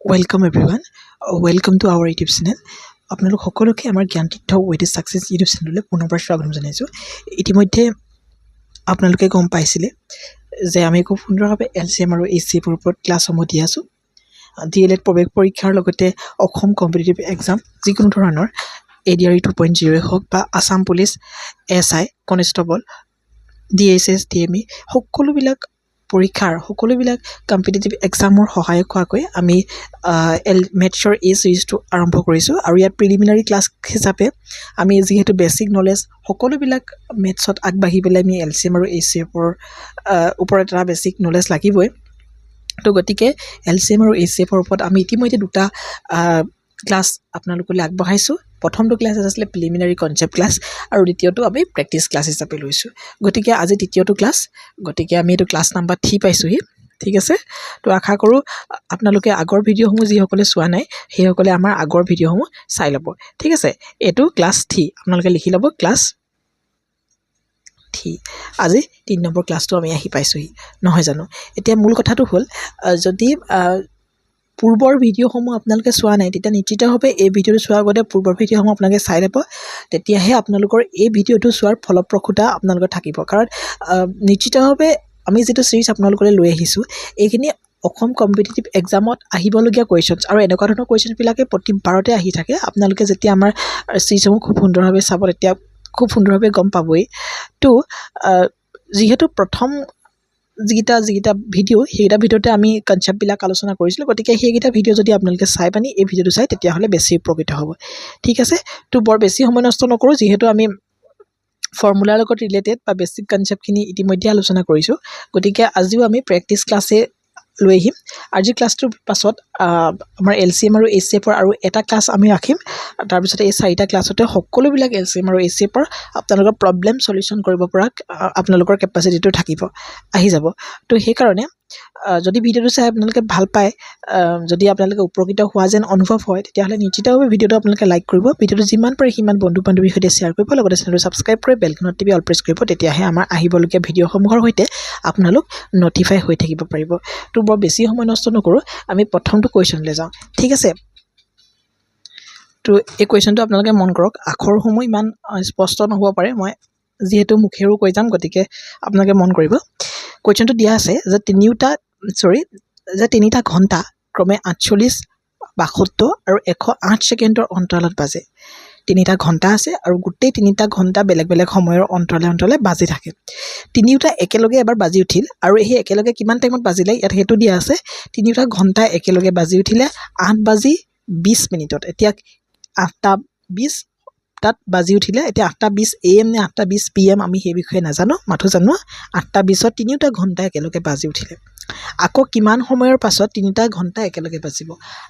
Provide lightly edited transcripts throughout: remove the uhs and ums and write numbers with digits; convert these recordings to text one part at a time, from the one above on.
Welcome everyone. Welcome to our YouTube channel. আপোনালোক সকলোকে আমাৰ জ্ঞান তীৰ্থ উইথ সাকসেস ইউটিউব চেনেললৈ পুনৰবাৰ স্বাগতম জনাইছো। ইতিমধ্যে আপোনালোকে গম পাইছিলে যে আমি খুব সুন্দৰভাৱে LCM আৰু ACF ৰ ওপৰত ক্লাছসমূহ দি আছো। DLED প্ৰৱেশ পৰীক্ষাৰ লগতে অসম কম্পিটিটিভ এক্সাম যিকোনো ধৰণৰ ADRE 2.0 হওক বা Assam police SI constable DSS DME সকলোবিলাক পৰীক্ষাৰ সকলোবিলাক কম্পিটিটিভ এক্সামৰ সহায়ক হোৱাকৈ আমি মেথছৰ এই সিৰিজটো আৰম্ভ কৰিছোঁ আৰু ইয়াত প্ৰিলিমিনাৰী ক্লাছ হিচাপে আমি যিহেতু বেসিক নলেজ সকলোবিলাক মেথছত আগবাঢ়ি পেলাই আমি LCM আৰু ACF ৰ ওপৰত এটা বেসিক নলেজ লাগিবই। তো গতিকে LCM আৰু ACF ৰ ওপৰত আমি ইতিমধ্যে দুটা ক্লাছ আপোনালোকলৈ আগবঢ়াইছোঁ। প্ৰথমটো ক্লাছ আছিল প্ৰিলিমিনাৰী কনসেপ্ট ক্লাছ আৰু দ্বিতীয়টো আমি প্ৰেক্টিছ ক্লাছ হিচাপে লৈছোঁ। গতিকে আজি তৃতীয়টো ক্লাছ, গতিকে আমি এইটো ক্লাছ নাম্বাৰ 3 পাইছোঁহি। ঠিক আছে, তো আশা কৰোঁ আপোনালোকে আগৰ ভিডিঅ'সমূহ যিসকলে চোৱা নাই সেইসকলে আমাৰ আগৰ ভিডিঅ'সমূহ চাই ল'ব। ঠিক আছে, এইটো ক্লাছ 3 আপোনালোকে লিখি ল'ব, ক্লাছ 3। আজি 3 নম্বৰ ক্লাছটো আমি আহি পাইছোঁহি নহয় জানো। এতিয়া মূল কথাটো হ'ল যদি পূৰ্বৰ ভিডিঅ'সমূহ আপোনালোকে চোৱা নাই তেতিয়া নিশ্চিতভাৱে এই ভিডিঅ'টো চোৱাৰ আগতে পূৰ্বৰ ভিডিঅ'সমূহ আপোনালোকে চাই ল'ব, তেতিয়াহে আপোনালোকৰ এই ভিডিঅ'টো চোৱাৰ ফলপ্ৰসূতা আপোনালোকৰ থাকিব। কাৰণ নিশ্চিতভাৱে আমি যিটো সিৰিজ আপোনালোকলৈ লৈ আহিছোঁ এইখিনি অসম কম্পিটিটিভ এক্সামত আহিবলগীয়া কুৱেশ্যনছ আৰু এনেকুৱা ধৰণৰ কুৱেশ্যনবিলাকে প্ৰতিবাৰতে আহি থাকে। আপোনালোকে যেতিয়া আমাৰ সিৰিজসমূহ খুব সুন্দৰভাৱে চাব তেতিয়া খুব সুন্দৰভাৱে গম পাবই। তো যিহেতু প্ৰথম যিকেইটা ভিডিঅ' সেইকেইটা ভিডিঅ'তে আমি কনচেপ্টবিলাক আলোচনা কৰিছিলোঁ, গতিকে সেইকেইটা ভিডিঅ' যদি আপোনালোকে চাই পানি এই ভিডিঅ'টো চাই তেতিয়াহ'লে বেছি উপকৃত হ'ব। ঠিক আছে, তো বৰ বেছি সময় নষ্ট নকৰোঁ, যিহেতু আমি ফৰ্মুলাৰ লগত ৰিলেটেড বা বেছিক কনচেপ্টখিনি ইতিমধ্যে আলোচনা কৰিছোঁ। গতিকে আজিও আমি প্ৰেক্টিছ ক্লাছে লৈ আহিম। আজিৰ ক্লাছটোৰ পাছত আমাৰ LCM আৰু ACF আৰু এটা ক্লাছ আমি ৰাখিম। তাৰপিছতে এই 4টা ক্লাছতে সকলোবিলাক LCM আৰু ACF আপোনালোকৰ প্ৰব্লেম সলিউশ্যন কৰিব পৰা আপোনালোকৰ কেপাচিটিটো থাকিব, আহি যাব। তো সেইকাৰণে যদি ভিডিঅ'টো চাই আপোনালোকে ভাল পায়, যদি আপোনালোকে উপকৃত হোৱা যেন অনুভৱ হয়, তেতিয়াহ'লে নিশ্চিতভাৱে ভিডিঅ'টো আপোনালোকে লাইক কৰিব, ভিডিঅ'টো যিমান পাৰে সিমান বন্ধু বান্ধৱীৰ সৈতে শ্বেয়াৰ কৰিব, লগতে চেনেলটো ছাবস্ক্ৰাইব কৰি বেলখনত টিপি অল প্ৰেছ কৰিব। তেতিয়াহে আমাৰ আহিবলগীয়া ভিডিঅ'সমূহৰ সৈতে আপোনালোক নটিফাই হৈ থাকিব পাৰিব। তো বৰ বেছি সময় নষ্ট নকৰোঁ, আমি প্ৰথমটো কুৱেশ্যনলৈ যাওঁ। ঠিক আছে, তো এই কুৱেশ্যনটো আপোনালোকে মন কৰক। আখৰসমূহ ইমান স্পষ্ট নহ'ব পাৰে, মই যিহেতু মুখেৰেও কৈ যাম, গতিকে আপোনালোকে মন কৰিব। কুৱেশ্যনটো দিয়া আছে যে তিনিটা ঘণ্টা ক্ৰমে 48, 72 আৰু 108 ছেকেণ্ডৰ অন্তৰালত বাজে। তিনিটা ঘণ্টা আছে আৰু গোটেই তিনিটা ঘণ্টা বেলেগ বেলেগ সময়ৰ অন্তৰালে বাজি থাকে। তিনিওটা একেলগে এবাৰ বাজি উঠিল আৰু সেই একেলগে কিমান টাইমত বাজিলে ইয়াত সেইটো দিয়া আছে। তিনিওটা ঘণ্টা একেলগে বাজি উঠিলে 8:20 এতিয়া 8:20 তাত বাজি উঠিলে। এতিয়া 8:20 AM নে 8:20 PM আমি সেই বিষয়ে নাজানো, মাথো জানো 8:20 তিনিওটা ঘণ্টা একেলগে বাজি উঠিলে। আকৌ কিমান সময়ৰ পাছত তিনিটা ঘণ্টা একেলগে বাজিব,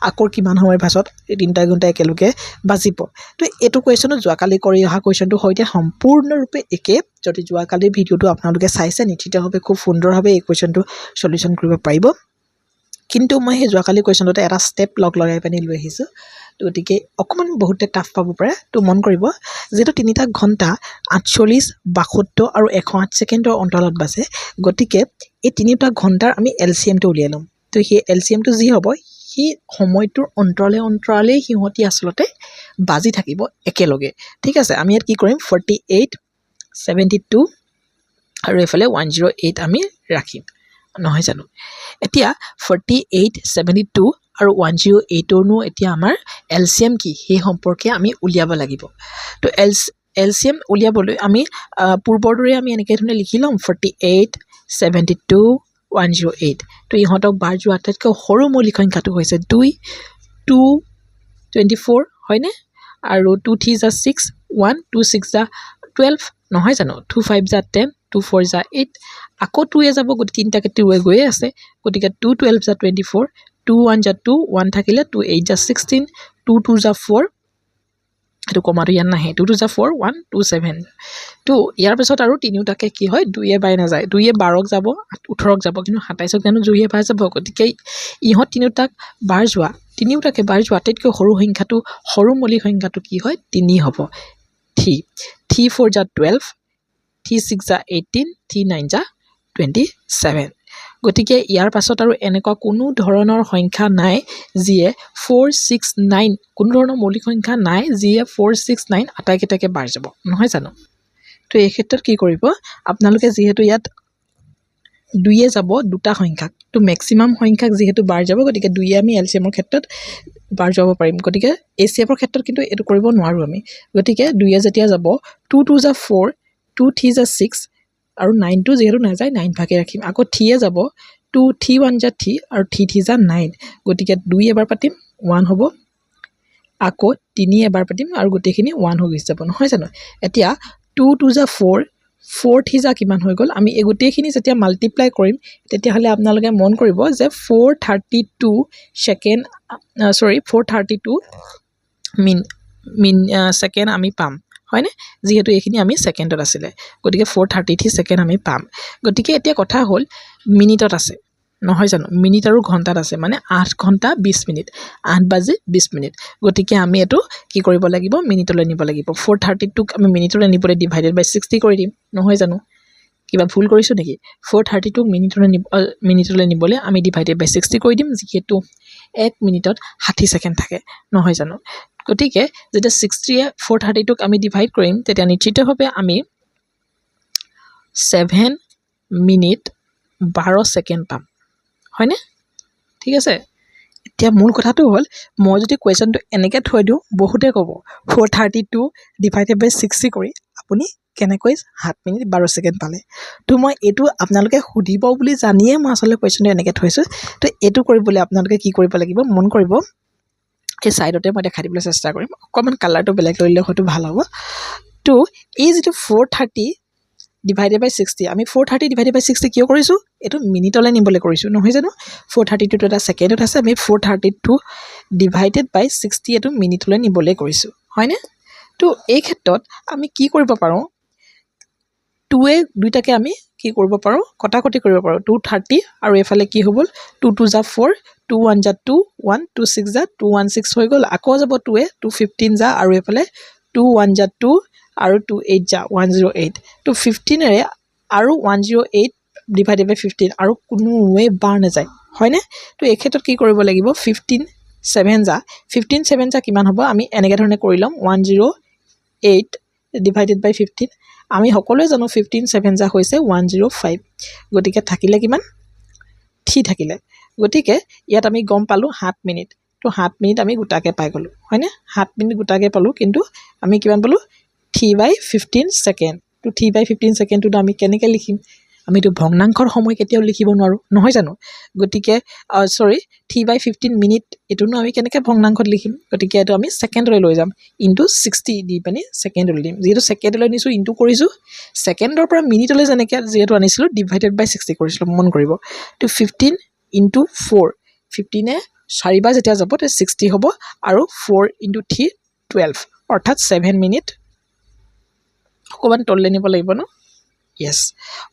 আকৌ কিমান সময়ৰ পাছত এই তিনিটা ঘণ্টা একেলগে বাজিব। তো এইটো কুৱেশ্যনো যোৱাকালি কৰি অহা কুৱেশ্যনটোৰ সৈতে সম্পূৰ্ণৰূপে একে। যদি যোৱাকালিৰ ভিডিঅ'টো আপোনালোকে চাইছে নিশ্চিতভাৱে খুব সুন্দৰভাৱে এই কুৱেশ্যনটো সলিউশ্যন কৰিব পাৰিব। কিন্তু মই সেই যোৱাকালি কুৱেশ্যনটোতে এটা ষ্টেপ লগাই পানি লৈ আহিছোঁ, গতিকে অকণমান বহুতে টাফ পাব পাৰে। তো মন কৰিব, যিহেতু তিনিটা ঘণ্টা 48, 72 আৰু 108 ছেকেণ্ডৰ অন্তৰালত বাজে, গতিকে এই তিনিটা ঘণ্টাৰ আমি LCMটো উলিয়াই ল'ম। তো সেই LCMটো যি হ'ব সেই সময়টোৰ অন্তৰালেই সিহঁতি আচলতে বাজি থাকিব একেলগে। ঠিক আছে, আমি ইয়াত কি কৰিম 48, 72 আৰু এইফালে 108 আমি ৰাখিম নহয় জানো। এতিয়া 48, 72 আৰু 108ৰনো এতিয়া আমাৰ LCM কি সেই সম্পৰ্কে আমি উলিয়াব লাগিব। তো LCM উলিয়াবলৈ আমি পূৰ্বৰ দৰে আমি এনেকৈ ধৰণে লিখি ল'ম 48, 72, 108। তো ইহঁতক বাৰ যোৱা আটাইতকৈ সৰু মৌলিক সংখ্যাটো হৈছে 2, 2, 24 হয়নে, আৰু 2 3 = 6, 1 2 6 = 12 নহয় জানো, 2 5 = 10, 2 4 = 8, আকৌ 2 যাব, গতিকে তিনিটাকে 2 গৈয়ে আছে, গতিকে 2 12 = 24, 2 1 = 2, 1 থাকিলে 2 8 = 16, 2 2 = 4, এইটো কমাটো ইয়াত নাহে, 2 2 = 4, 1 2 7। তো ইয়াৰ পিছত আৰু তিনিওটাকে কি হয় 2য়ে বাই নাযায়, 2য়ে 12ক যাব, 18ক যাব, কিন্তু 27ক জানো 2য়ে বাই যাব। গতিকে ইহঁত তিনিওটাকে বাই যোৱা আটাইতকৈ সৰু মৌলিক সংখ্যাটো কি হয় 3 হ'ব। 3 4 = 12, 3 6 = 18, 3 9 = 27। গতিকে ইয়াৰ পাছত আৰু এনেকুৱা কোনো ধৰণৰ সংখ্যা নাই যিয়ে 469 কোনো ধৰণৰ মৌলিক সংখ্যা নাই যিয়ে 469 আটাইকেইটাকে বাৰ যাব নহয় জানো তো এই ক্ষেত্ৰত কি কৰিব আপোনালোকে যিহেতু ইয়াত 2 যাব দুটা সংখ্যাক তো ম্যাক্সিমাম সংখ্যাক যেহেতু বাৰ যাব গতিকে 2 আমি এলসিএমৰ ক্ষেত্ৰত বাৰ যাব পাৰিম গতিকে এচিএফৰ ক্ষেত্ৰত কিন্তু এটো কৰিব নোৱাৰো আমি গতিকে 2 যেতিয়া যাব 2 2 যা 4 2 3 যা 6 আৰু 9 টো যেহেতু না যায় 9 ভাগে ৰাখিম আকৌ 3 যাব 2 3 1 যা 3 আৰু 3 3 যা 9 গতিকে 2 এবাৰ পাতিম 1 হ'ব আকৌ 3 এবাৰ পাতিম আৰু গোটেইখিনি 1 হৈ গৈছে যাব নহয় জানো এতিয়া 2 2 যা 4 4 3 যা কিমান হৈ গল আমি এই গোটেইখিনি যেতিয়া মাল্টিপ্লাই কৰিম তেতিয়া হলে আপোনালোকে মন কৰিব যে 432 সেকেন্ড 432 মিন সেকেন্ড আমি পাম হয়নে যেহেতু এইখিনি আমি সেকেন্ডত আছিল গতিকে 433 সেকেন্ড আমি পাম গতিকে এতিয়া কথা হল মিনিটত আছে নহয় জানো মিনিট আৰু ঘন্টাত আছে মানে 8 ঘন্টা 20 মিনিট 8 বাজি 20 মিনিট গতিকে আমি এটো কি কৰিব লাগিব মিনিটলৈ নিব লাগিব 432 আমি মিনিটলৈ নিবলৈ ডিভাইডেড বাই 60 কৰি দিম নহয় জানো কিবা ভুল কৰিছো নেকি 432 মিনিটলৈ নিবলৈ আমি ডিভাইডেড বাই 60 কৰি দিম যেহেতু 1 মিনিটত 60 সেকেন্ড থাকে নহয় জানো গতিকে যেতিয়া 60 এ 432 ক আমি ডিভাইড কৰিম তেতিয়া নিশ্চিতভাৱে আমি 7 মিনিট 12 সেকেন্ড পাম হয়নে ঠিক আছে এতিয়া মূল কথাটো হল মই যদি কোৱেশ্চনটো এনেকৈ থৈ দিও বহুতে ক'ব 432 ডিভাইডেড বাই 60 কৰি আপুনি কেনেকৈ 7 মিনিট 12 সেকেন্ড পালে তো মই এটো আপোনালোকে সুধিব বুলি জানিয়ে মই আসলে কোৱেশ্চনটো এনেকৈ থৈছো তো এটো কৰিবলৈ আপোনালোকে কি কৰিব লাগিব মন কৰিব এই সাইডতে মই দেখাই দিবলৈ চেষ্টা কৰিম অকমান কালাৰটো বেলেগ কৰিলে হয়তো ভাল হ'ব তো এই যেটো 430 divided by 60 আমি 430 divided by 60 কিয় কৰিছো এটো মিনিটলৈ নিবলৈ কৰিছো নহয় জানো 432 টো এটা সেকেন্ডত আছে আমি 432 divided by 60 এটো মিনিটলৈ নিবলৈ কৰিছো হয়নে তো এই ক্ষেত্ৰত আমি কি কৰিব পাৰো 2 এ দুইটাকে আমি কি কৰিব পাৰো কটাকটি কৰিব পাৰো 230 আৰু এফালে কি হ'ব 2 2 যা 4 2 1 যা 2 1 2 6 যা 216 হৈ গল আকৌ যাব 2 এ 215 যা আৰু এফালে 2 1 যা 2 আৰু 28 যা 108 তো 15 এৰে আৰু 108 ডিভাইডেড বাই 15 আৰু কোনো ওয়ে বাৰ না যায় হয়নে তো এই ক্ষেত্ৰত কি কৰিব লাগিব 15 7 যা 15 7 যা কিমান হ'ব আমি এনেকৈ ধৰণে কৰি লম 108 ডিভাইডেড বাই 15 আমি সকলোৱে জানো 15 7 যা হৈছে 105 গতিকে থাকিলে কিমান 3 থাকিলে গতিকে ইয়াত আমি গম পালো 7 মিনিট তো 7 মিনিট আমি গোটাকে পাই গলো হয়নে 7 মিনিট গোটাকে পালো কিন্তু আমি কিমান পালো 3/15 সেকেন্ড তো 3/15 সেকেন্ড তো আমি কেনেকৈ লিখিম আমি তো ভগ্নাংশৰ সময় কেতিয়াও লিখিব নোৱাৰো নহয় জানো গতিকে সৰি 3/15 মিনিট এটোনো আমি কেনেকৈ ভগ্নাংশত লিখিম গতিকে এটো আমি সেকেন্ডলৈ লৈ যাম ইনটু 60 দি পানি সেকেন্ডলৈ দিম যেহেতু সেকেন্ডলৈ নিছো ইনটু কৰিছো সেকেন্ডৰ পৰা মিনিটলৈ যেনেকৈ যেহেতু আনিছিলো ডিভাইডেড বাই 60 কৰিছিলো মন কৰিব তো 15 ইনটু 4 15 এ 4 বাৰ যেতিয়া যাব তে 60 হ'ব আৰু 4 ইনটু 3 12 অৰ্থাৎ 7 মিনিট অকমান তললে নিব লাগিব ন yes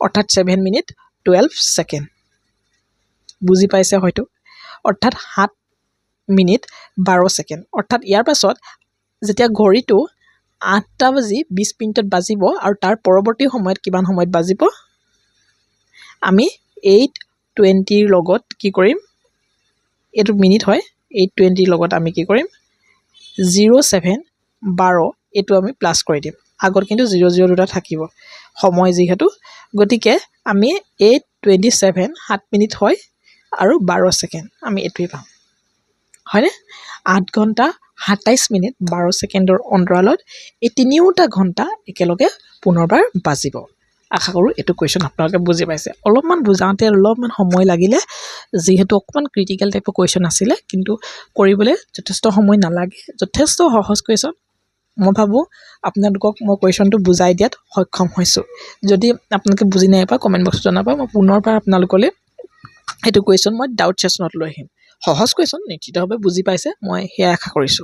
অৰ্থাৎ 7 মিনিট 12 সেকেন্ড বুজি পাইছে হয়তো অৰ্থাৎ 7 মিনিট 12 সেকেন্ড অৰ্থাৎ ইয়াৰ পাছত যেতিয়া ঘড়ীটো 8টা বাজি 20 মিনিটত বাজিব আৰু তাৰ পৰৱৰ্তী সময়ত কিমান সময়ত বাজিব আমি 8:20 ৰ লগত কি কৰিম এটো মিনিট হয় 8:20 ৰ লগত আমি কি কৰিম 07 12 এটো আমি প্লাস কৰি দিম আগৰ কিন্তু 00 দুটা থাকিব সময় যেহেতু গতিকে আমি 8:27 7 মিনিট হয় আৰু 12 সেকেন্ড আমি এটোই পাম হয়নে 8 ঘন্টা 27 মিনিট 12 সেকেন্ডৰ অন্তৰালত এই তিনিওটা ঘন্টা একেলগে পুনৰবাৰ বাজিব আশা কৰো এটো কোৱেশ্চন আপোনালোকে বুজি পাইছে অলপমান বুজাওতে অলপমান সময় লাগিলে যেহেতু অকমান ক্ৰিটিক্যাল টাইপৰ কোৱেশ্চন আছিল কিন্তু কৰিবলৈ যথেষ্ট সময় নালাগে যথেষ্ট সহজ কোৱেশ্চন মই ভাবো আপোনালোকক মই কোৱেশ্চনটো বুজাই দিয়াত সক্ষম হৈছো যদি আপোনালোকে বুজি নাই পা কমেন্ট বক্সত জনাবা মই পুনৰবাৰ আপোনালোকলৈ এটো কোৱেশ্চন মই ডাউট সেশনত লৈ আহিম সহজ কোৱেশ্চন নিশ্চিতভাৱে বুজি পাইছে মই হেয়া আশা কৰিছো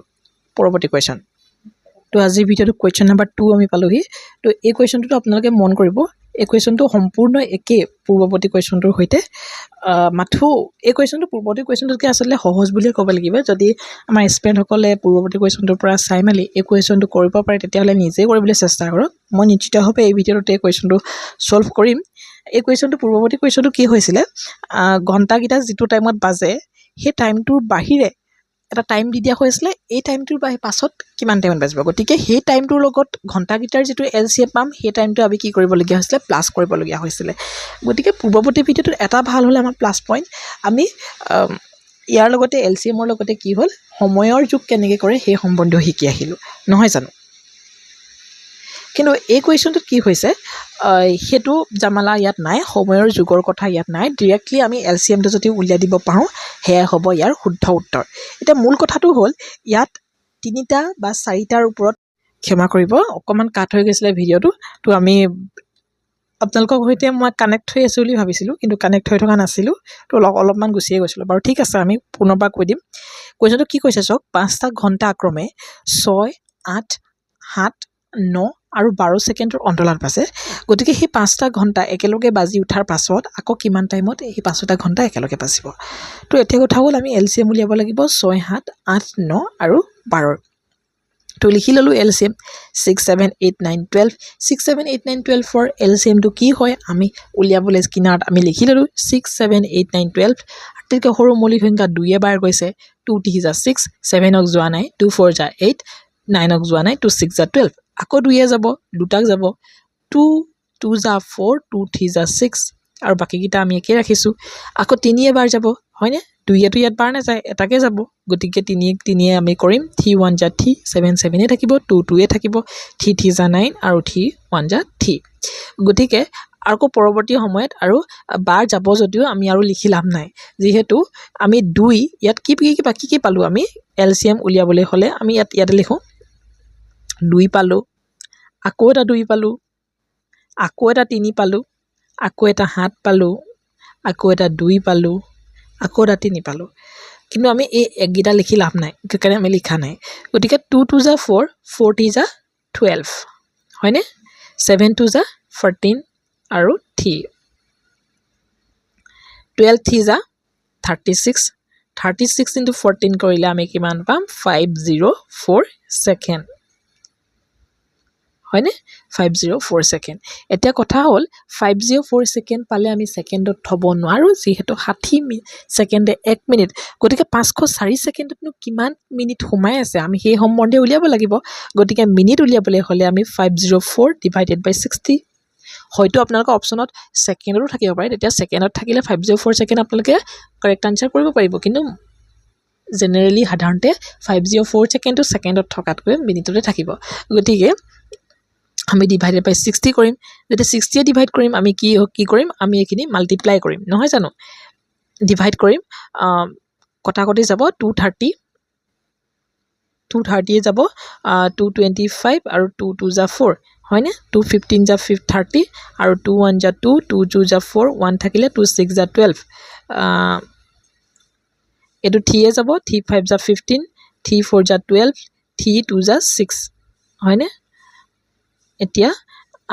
পৰৱৰ্তী কোৱেশ্চন তো আজি ভিডিওটো কোৱেশ্চন নম্বৰ 2 আমি পালোহি তো এই কোৱেশ্চনটো আপোনালোকে মন কৰিব এই কোৱেশ্চনটো সম্পূৰ্ণ একে পূৰ্বৱৰ্তী কোৱেশ্চনটোৰ হৈতে মাথো এই কোৱেশ্চনটো পূৰ্বৱৰ্তী কোৱেশ্চনটোকে আসলে সহজ বুলি ক'ব লাগিব যদি আমাৰ স্টুডেন্ট সকলে পূৰ্বৱৰ্তী কোৱেশ্চনটোৰ পৰা চাই মেলি এই কোৱেশ্চনটো কৰিব পাৰে তেতিয়া হলে নিজে কৰিবলৈ চেষ্টা কৰক মই নিশ্চিতভাৱে এই ভিডিওতে কোৱেশ্চনটো সলভ কৰিম এই কুৱেশ্যনটো পূৰ্বৱৰ্তী কুৱেশ্যনটো কি হৈছিলে ঘণ্টাকেইটা যিটো টাইমত বাজে সেই টাইমটোৰ বাহিৰে এটা টাইম দি দিয়া হৈছিলে এই টাইমটোৰ পাছত কিমান টাইমত বাজিব গতিকে সেই টাইমটোৰ লগত ঘণ্টাকেইটাৰ যিটো LCM পাম সেই টাইমটো আমি কি কৰিবলগীয়া হৈছিলে প্লাছ কৰিবলগীয়া হৈছিলে গতিকে পূৰ্বৱৰ্তী ভিডিঅ'টোত এটা ভাল হ'লে আমাৰ প্লাছ পইণ্ট আমি ইয়াৰ লগতে LCMৰ লগতে কি হ'ল সময়ৰ যোগ কেনেকৈ কৰে সেই সম্বন্ধীয় শিকি আহিলোঁ নহয় জানো কিন্তু এই কুৱেশ্যনটোত কি হৈছে সেইটো জামালা ইয়াত নাই সময়ৰ যুগৰ কথা ইয়াত নাই ডিৰেক্টলি আমি LCMটো যদি উলিয়াই দিব পাৰোঁ সেয়া হ'ব ইয়াৰ শুদ্ধ উত্তৰ এতিয়া মূল কথাটো হ'ল ইয়াত 3টা বা 4টাৰ ওপৰত ক্ষমা কৰিব অকণমান কাট হৈ গৈছিলে ভিডিঅ'টো তো আমি আপোনালোকৰ সৈতে মই কানেক্ট হৈ আছোঁ বুলি ভাবিছিলোঁ কিন্তু কানেক্ট হৈ থকা নাছিলোঁ তো অলপমান গুচিয়ে গৈছিলোঁ বাৰু ঠিক আছে আমি পুনৰবাৰ কৈ দিম কুৱেশ্যনটো কি কৈছে চাওক 5টা ঘণ্টা ক্ৰমে 6, 8, 7, 9 আৰু 12 ছেকেণ্ডৰ অন্তৰালত বাজে গতিকে সেই 5টা ঘণ্টা একেলগে বাজি উঠাৰ পাছত আকৌ কিমান টাইমত এই 5টা ঘণ্টা একেলগে বাজিব তো এতিয়া কথা হ'ল আমি LCM উলিয়াব লাগিব 6, 7, 8, 9 আৰু 12 তো লিখি ল'লোঁ LCM 6, 7, 8, 9, 12 6, 7, 8, 9, 12 ফৰ LCMটো কি হয় আমি উলিয়াবলৈ কিনাৰত আমি লিখি ল'লোঁ 6, 7, 8, 9, 12 আটাইতকৈ সৰু মৌলিক সংখ্যা 2 বাৰ গৈছে 2 3 যা 6 7ক যোৱা নাই 2 4 যা 8 9ক যোৱা নাই 2 6 যা 12 আকৌ 2 যাব 2টাক যাব 2 2 যা 4 2 3 যা 6 আৰু বাকীকেইটা আমি একে ৰাখিছোঁ আকৌ 3 এবাৰ যাব হয়নে 2টো ইয়াত বাৰ নাযায় এটাকে যাব গতিকে 3 আমি কৰিম 3 1 যা 3 7 7 থাকিব 2 2 থাকিব 3 3 যা 9 আৰু 3 1 যা 3 গতিকে আকৌ পৰৱৰ্তী সময়ত আৰু বাৰ যাব যদিও আমি আৰু লিখি লাভ নাই যিহেতু আমি 2 ইয়াত কি পালোঁ আমি LCM উলিয়াবলৈ হ'লে আমি ইয়াতে লিখোঁ 2 পালোঁ আকৌ এটা 2 পালোঁ আকৌ এটা 3 পালোঁ আকৌ এটা 7 পালোঁ আকৌ এটা 2 পালোঁ আকৌ এটা 3 পালোঁ কিন্তু আমি এই একগিটা লিখি লাভ নাই সেইকাৰণে আমি লিখা নাই গতিকে 2 2 যা 4 4 3 যা 12 হয়নে 7 2 যা 14 আৰু 3 12 3 যা 36 36 into 14 কৰিলে আমি কিমান পাম 504 ছেকেণ্ড হয়নে 504 ছেকেণ্ড এতিয়া কথা হ'ল 504 ছেকেণ্ড পালে আমি ছেকেণ্ডত থ'ব নোৱাৰোঁ যিহেতু 60 ছেকেণ্ডে 1 মিনিট গতিকে 504 ছেকেণ্ডতনো কিমান মিনিট সোমাই আছে আমি সেই সম্বন্ধে উলিয়াব লাগিব গতিকে মিনিট উলিয়াবলৈ হ'লে আমি 504 ডিভাইডেড বাই 60 হয়তো আপোনালোকৰ অপশ্যনত ছেকেণ্ডতো থাকিব পাৰে তেতিয়া ছেকেণ্ডত থাকিলে 504 ছেকেণ্ড আপোনালোকে কাৰেক্ট আনচাৰ কৰিব পাৰিব কিন্তু জেনেৰেলি সাধাৰণতে 504 ছেকেণ্ডটো ছেকেণ্ডত থকাতকৈ মিনিটতে থাকিব গতিকে আমি ডিভাইডেড বাই 60 কৰিম যদি 60 ডিভাইড কৰিম আমি কি কৰিম আমি এইখিনি মাল্টিপ্লাই কৰিম নহয় জানো ডিভাইড কৰিম কটাকটি যাব 230 যাব 225 আৰু 2 2 যা 4 হয়নে 215 যা 30 আৰু 2 1 যা 2 2 2 যা 4 1 থাকিলে 2 6 যা 12 এইটো 3 যাব 3 5 যা 15 3 4 যা 12 3 2 যা 6 হয়নে এতিয়া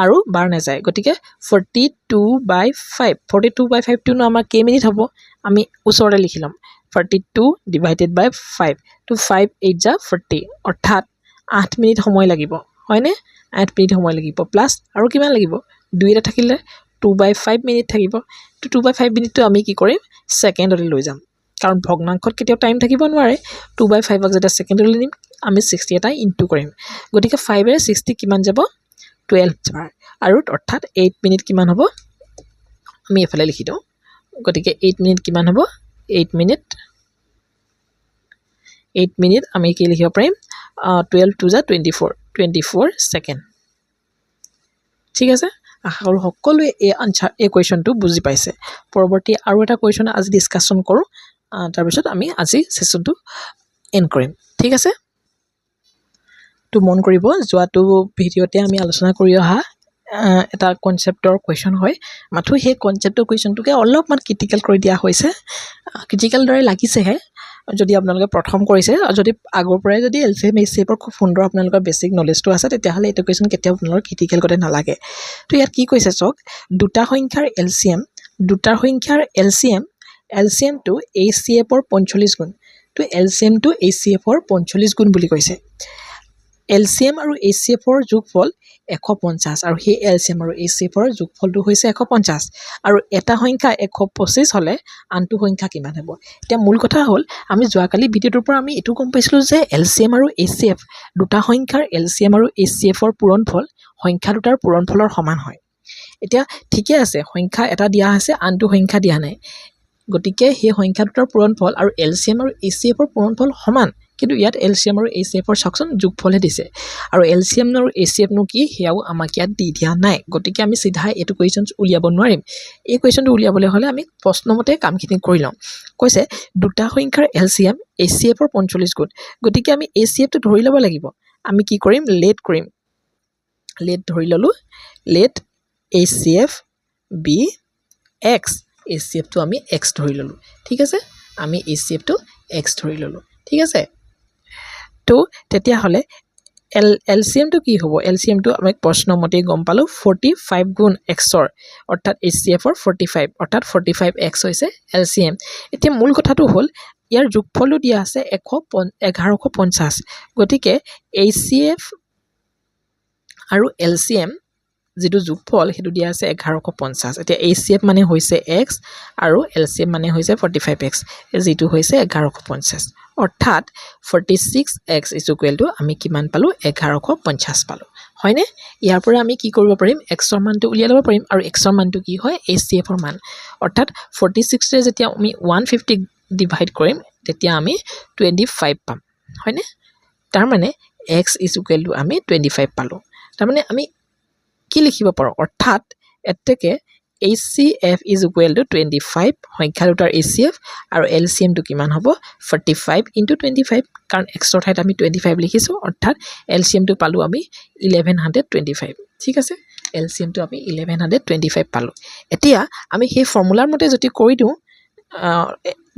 আৰু বাৰ নাযায় গতিকে 42/5 42/5 নো আমাৰ কেই মিনিট হ'ব আমি ওচৰতে লিখি ল'ম 42 ডিভাইডেড বাই 5 তো 5 8 যা 40 অৰ্থাৎ 8 মিনিট সময় লাগিব হয়নে 8 মিনিট সময় লাগিব প্লাছ আৰু কিমান লাগিব 2 এটা থাকিলে 2/5 মিনিট থাকিব তো 2/5 মিনিটটো আমি কি কৰিম ছেকেণ্ডলৈ লৈ যাম কাৰণ ভগ্নাংশত কেতিয়াও টাইম থাকিব নোৱাৰে 2/5ক যেতিয়া ছেকেণ্ডলৈ নিম আমি 60 এটা ইনটু কৰিম গতিকে 5 এৰে 60 কিমান যাব 12 বাৰ আৰু অৰ্থাৎ 8 মিনিট কিমান হ'ব আমি এফালে লিখি দিওঁ গতিকে 8 মিনিট কিমান হ'ব 8 মিনিট আমি কি লিখিব পাৰিম 12 2 যা 24 ছেকেণ্ড ঠিক আছে আশা কৰোঁ সকলোৱে এই কুৱেশ্যনটো বুজি পাইছে পৰৱৰ্তী আৰু এটা কুৱেশ্যন আজি ডিছকাশ্যন কৰোঁ তাৰপিছত আমি আজি ছেশ্যনটো এণ্ড কৰিম ঠিক আছে তো মন কৰিব যোৱাটো ভিডিঅ'তে আমি আলোচনা কৰি অহা এটা কনচেপ্টৰ কুৱেশ্যন হয় মাথো সেই কনচেপ্টৰ কুৱেশ্যনটোকে অলপমান ক্ৰিটিকেল কৰি দিয়া হৈছে ক্ৰিটিকেল দৰে লাগিছেহে যদি আপোনালোকে প্ৰথম কৰিছে আৰু যদি আগৰ পৰাই যদি LCM HCFৰ খুব সুন্দৰ আপোনালোকৰ বেছিক নলেজটো আছে তেতিয়াহ'লে এইটো কুৱেশ্যন কেতিয়াও আপোনালোকৰ ক্ৰিটিকেল কৰি নালাগে তো ইয়াত কি কৈছে চাওক দুটা সংখ্যাৰ LCMটো HCFৰ 45 গুণ তো LCMটো HCFৰ 45 গুণ বুলি কৈছে LCM আৰু HCFৰ যোগফল 150 আৰু সেই LCM আৰু HCFৰ যোগফলটো হৈছে 150 আৰু এটা সংখ্যা 125 হ'লে আনটো সংখ্যা কিমান হ'ব এতিয়া মূল কথা হ'ল আমি যোৱাকালি ভিডিঅ'টোৰ পৰা আমি এটো গম পাইছিলোঁ যে LCM আৰু HCF দুটা সংখ্যাৰ LCM আৰু HCFৰ পূৰণফল সংখ্যা দুটাৰ পূৰণফলৰ সমান হয় এতিয়া ঠিকে আছে সংখ্যা এটা দিয়া আছে আনটো সংখ্যা দিয়া নাই গতিকে সেই সংখ্যা দুটাৰ পূৰণফল আৰু LCM আৰু HCFৰ পূৰণফল সমান কিন্তু ইয়াত LCM আৰু HCFৰ চাকচোন যোগফলহে দিছে আৰু LCM আৰু HCF নো কি হেয়াও আমাক ইয়াত দি দিয়া নাই গতিকে আমি সিধা এটো কোৱেশ্চন উলিয়াব নোৱাৰিম এই কোৱেশ্চনটো উলিয়াবলৈ হ'লে আমি প্ৰশ্নমতে কামখিনি কৰি লওঁ কৈছে দুটা সংখ্যাৰ LCM HCFৰ 45 গুণ গতিকে আমি HCF টো ধৰি ল'ব লাগিব আমি কি কৰিম লেট কৰিম লেট ধৰি ললো late HCF be x HCF টো আমি x ধৰি ললো ঠিক আছে আমি HCF টো x ধৰি ললো ঠিক আছে তো তেতিয়া হলে LCM টো কি হ'ব LCM টো আমি প্ৰশ্ন মতে গম পালো 45 গুণ x ৰ অৰ্থাৎ HCF ৰ 45 অৰ্থাৎ 45x হৈছে LCM এতিয়া মূল কথাটো হ'ল ইয়াৰ যোগফলটো দিয়া আছে 1150 গতিকে HCF আৰু LCM যেটো যোগফল হেতু দিয়া আছে 1150 এতিয়া HCF মানে হৈছে x আৰু LCM মানে হৈছে 45x যেটো হৈছে 1150 অৰ্থাৎ 46x আমি কিমান পালো 1150 পালো হয়নে ইয়াৰ পৰা আমি কি কৰিব পাৰিম x ৰ মানটো উলিয়াই ল'ব পাৰিম আৰু x ৰ মানটো কি হয় HCF ৰ মান অৰ্থাৎ 46 ৰে যেতিয়া আমি 150 ডিভাইড কৰিম তেতিয়া আমি 25 পাম হয়নে তাৰ মানে x আমি 25 পালো তাৰ মানে আমি কি লিখিব পাৰো অৰ্থাৎ এতেকে HCF is equal to 25 সংখ্যা দুটাৰ HCF আৰু LCM টো কিমান হ'ব 45 into 25 কাৰণ x ৰ ঠাইত আমি 25 লিখিছো অৰ্থাৎ LCM টো পালো আমি 1125 ঠিক আছে LCM টো আমি 1125 পালো এতিয়া আমি সেই ফৰ্মুলাৰ মতে যদি কৰি দিও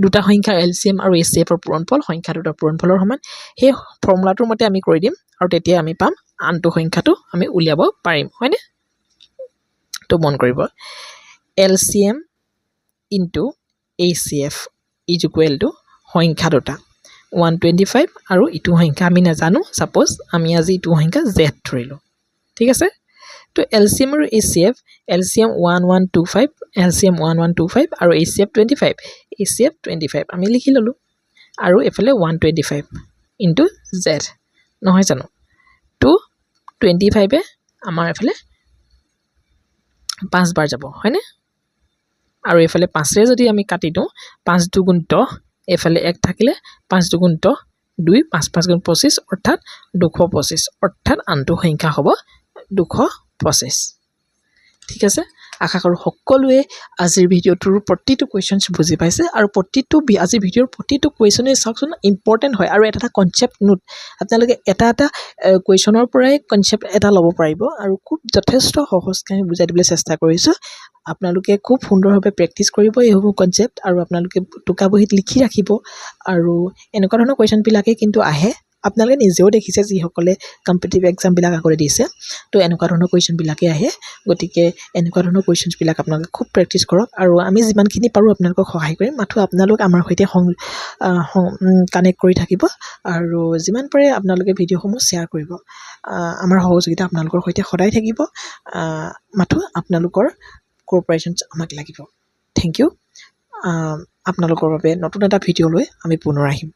দুটা সংখ্যাৰ LCM আৰু HCF ৰ পূৰণফল সংখ্যা দুটাৰ পূৰণফলৰ সমান সেই ফৰ্মুলাটোৰ মতে আমি কৰি দিম আৰু তেতিয়া আমি পাম আনটো সংখ্যাটো আমি উলিয়াব পাৰিম হয়নে তো মন কৰিব LCM into HCF is equal to সংখ্যা দুটা 125 আৰু ইটো সংখ্যা আমি নাজানো সাপোজ আমি আজি ইটো সংখ্যা z ধৰিলো ঠিক আছে তো LCM আৰু HCF LCM 1125 LCM 1125 আৰু HCF 25 HCF 25 আমি লিখি ললো আৰু এফালে 125 into z নহয় জানো তো 25 এ আমাৰ এফালে 5 বাৰ যাব হয়নে আৰু এফালে 5 ৰে যদি আমি কাটি দিও 5 দুগুণ 10 এফালে 1 থাকিলে 5 দুগুণ 10 2 5 5 গুণ 25 অৰ্থাৎ 225 অৰ্থাৎ আনটো সংখ্যা হ'ব 225 ঠিক আছে আশা কৰো সকলোৱে আজিৰ ভিডিওটোৰ প্ৰতিটো কোৱেশ্চনছ বুজি পাইছে আৰু প্ৰতিটো আজিৰ ভিডিওৰ প্ৰতিটো কোৱেশ্চনে চাওকচোন ইম্পৰ্টেন্ট হয় আৰু এটা কনসেপ্ট নোট আপোনালোকে এটা কোৱেশ্চনৰ পৰাই কনসেপ্ট এটা ল'ব পাৰিব আৰু খুব যথেষ্ট সহজকৈ বুজাই দিবলৈ চেষ্টা কৰিছো আপোনালোকে খুব সুন্দৰভাৱে প্ৰেক্টিছ কৰিব এই হ'ব কনসেপ্ট আৰু আপোনালোকে টুকা বহিত লিখি ৰাখিব আৰু এনেকুৱা ধৰণৰ কোৱেশ্চন বিলাকে কিন্তু আহে আপোনালোকে নিজেও দেখিছে যি সকলে কম্পিটিটিভ এক্সাম বিলাক আগৰে দিছে তো এনেকুৱা ধৰণৰ কোৱেশ্চন বিলাকে আহে গতিকে এনেকুৱা ধৰণৰ কোৱেশ্চনছ বিলাক আপোনালোকে খুব প্ৰেক্টিছ কৰক আৰু আমি যিমানখিনি পাৰো আপোনালোকক সহায় কৰিম মাথো আপোনালোক আমাৰ সৈতে কানেক্ট কৰি থাকিব আৰু যিমান পাৰে আপোনালোকে ভিডিঅ'সমূহ শ্বেয়াৰ কৰিব আমাৰ সহযোগিতা আপোনালোকৰ সৈতে সদায় থাকিব মাথো আপোনালোকৰ কোঅপাৰেচনছ আমাক লাগিব থ্যাংক ইউ আপোনালোকৰ বাবে নতুন এটা ভিডিঅ' লৈ আমি পুনৰ আহিম